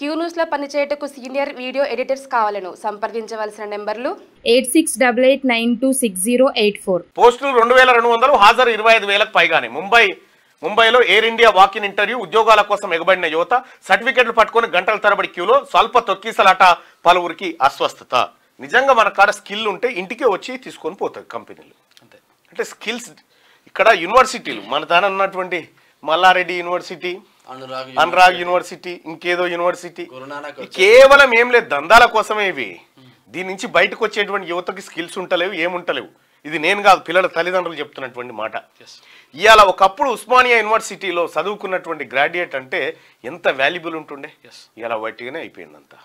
Q news లో పనిచేయటకు senior video editors కావాలను సంప్రదించవలసిన నెంబర్లు 8688926084. పోస్టులు 2200, హాజరు 25,000కు పైగానే. ముంబైలో ఎయిర్ ఇండియా వాకిన్ ఇంటర్వ్యూ. ఉద్యోగాల కోసం ఎగబడిన యువత సర్టిఫికెట్లు పట్టుకొని గంటల తరబడి క్యూలో. స్వల్ప తొక్కిసలాట, పలువురికి అస్వస్థత. నిజంగా మన కాడ స్కిల్ ఉంటే ఇంటికే వచ్చి తీసుకొని పోతాయి కంపెనీలు. అంటే స్కిల్స్ ఇక్కడ యూనివర్సిటీలు మన దాని ఉన్నటువంటి మల్లారెడ్డి యూనివర్సిటీ, అనురాగ్ యూనివర్సిటీ, ఇంకేదో యూనివర్సిటీ, కేవలం ఏం లేదు దందాల కోసమే ఇవి. దీని నుంచి బయటకు వచ్చేటువంటి యువతకి స్కిల్స్ ఉంటలేవు, ఏముంటలేవు. ఇది నేను కాదు, పిల్లల తల్లిదండ్రులు చెప్తున్నటువంటి మాట. ఇవాళ ఒకప్పుడు ఉస్మానియా యూనివర్సిటీలో చదువుకున్నటువంటి గ్రాడ్యుయేట్ అంటే ఎంత వాల్యుబుల్ ఉంటుండే. ఇలా వట్టిగానే అయిపోయింది అంతా.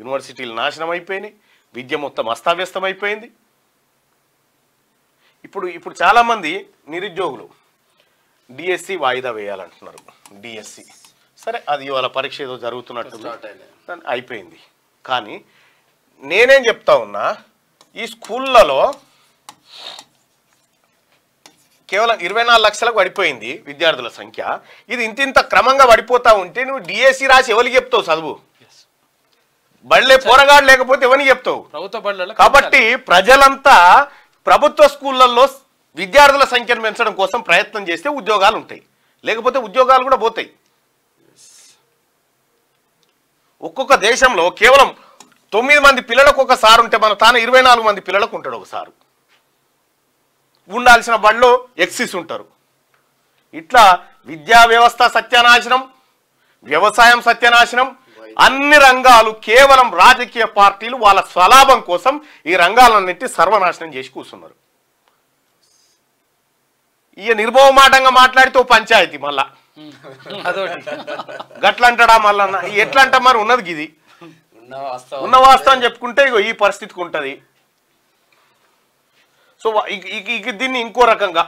యూనివర్సిటీలు నాశనం అయిపోయినాయి, విద్య మొత్తం అస్తావ్యస్తం అయిపోయింది. ఇప్పుడు చాలామంది నిరుద్యోగులు డిఎస్సి వాయిదా వేయాలంటున్నారు. డిఎస్సి సరే, అది ఇవాళ పరీక్ష ఏదో జరుగుతున్నట్టు అయిపోయింది. కానీ నేనేం చెప్తా ఉన్నా, ఈ స్కూళ్ళలో కేవలం 24 లక్షలకు పడిపోయింది విద్యార్థుల సంఖ్య. ఇది ఇంత క్రమంగా పడిపోతా ఉంటే నువ్వు డిఎస్సి రాసి ఎవరికి చెప్తావు చదువు? బళ్ళే పోరగాడు లేకపోతే ఎవరికి చెప్తావు? కాబట్టి ప్రజలంతా ప్రభుత్వ స్కూళ్ళల్లో విద్యార్థుల సంఖ్యను పెంచడం కోసం ప్రయత్నం చేస్తే ఉద్యోగాలు ఉంటాయి, లేకపోతే ఉద్యోగాలు కూడా పోతాయి. ఒక్కొక్క దేశంలో కేవలం 9 మంది పిల్లలకు ఒక సారు ఉంటే మన తాను 24 మంది పిల్లలకు ఉంటాడు ఒక సారు. ఉండాల్సిన బడిలో ఎక్సిస్ ఉంటారు. ఇట్లా విద్యా వ్యవస్థ సత్యనాశనం, వ్యవసాయం సత్యనాశనం, అన్ని రంగాలు కేవలం రాజకీయ పార్టీలు వాళ్ళ స్వలాభం కోసం ఈ రంగాలన్నింటి సర్వనాశనం చేసి కూర్చున్నారు. ఇక నిర్మోహమాటంగా మాట్లాడితే పంచాయతీ మళ్ళా గట్లంటాడా మళ్ళా? ఎట్లా అంటా మరి? ఉన్నది గిది, ఉన్న వాస్తవం చెప్పుకుంటే ఇగో ఈ పరిస్థితికి ఉంటుంది. సో దీన్ని ఇంకో రకంగా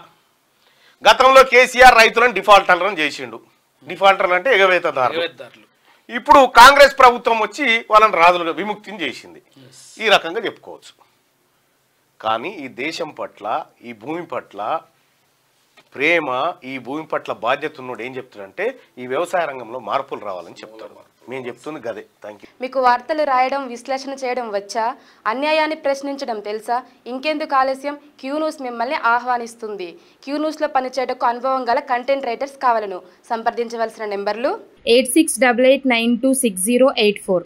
గతంలో కేసీఆర్ రైతులను డిఫాల్టర్లను చేసిండు. డిఫాల్టర్లు అంటే ఎగవేతదారులు. ఇప్పుడు కాంగ్రెస్ ప్రభుత్వం వచ్చి వాళ్ళని రాజులుగా విముక్తిని చేసింది. ఈ రకంగా చెప్పుకోవచ్చు. కానీ ఈ దేశం పట్ల, ఈ భూమి పట్ల ప్రేమ, ఈ భూమి పట్ల బాధ్యత ఉన్నోడు ఏం చెప్తాడంటే ఈ వ్యవసాయ రంగంలో మార్పులు రావాలని చెప్తారు. నేను చెప్తుంది గదే. Thank you. మీకు వార్తలు రాయడం, విశ్లేషణ చేయడం వచ్చా? అన్యాయాన్ని ప్రశ్నించడం తెలుసా? ఇంకెందుకు ఆలస్యం? క్యూ న్యూస్ మిమ్మల్ని ఆహ్వానిస్తుంది. క్యూ న్యూస్లో పనిచేయటకు అనుభవం గల కంటెంట్ రైటర్స్ కావాలను సంప్రదించవలసిన నెంబర్లు 8688926084.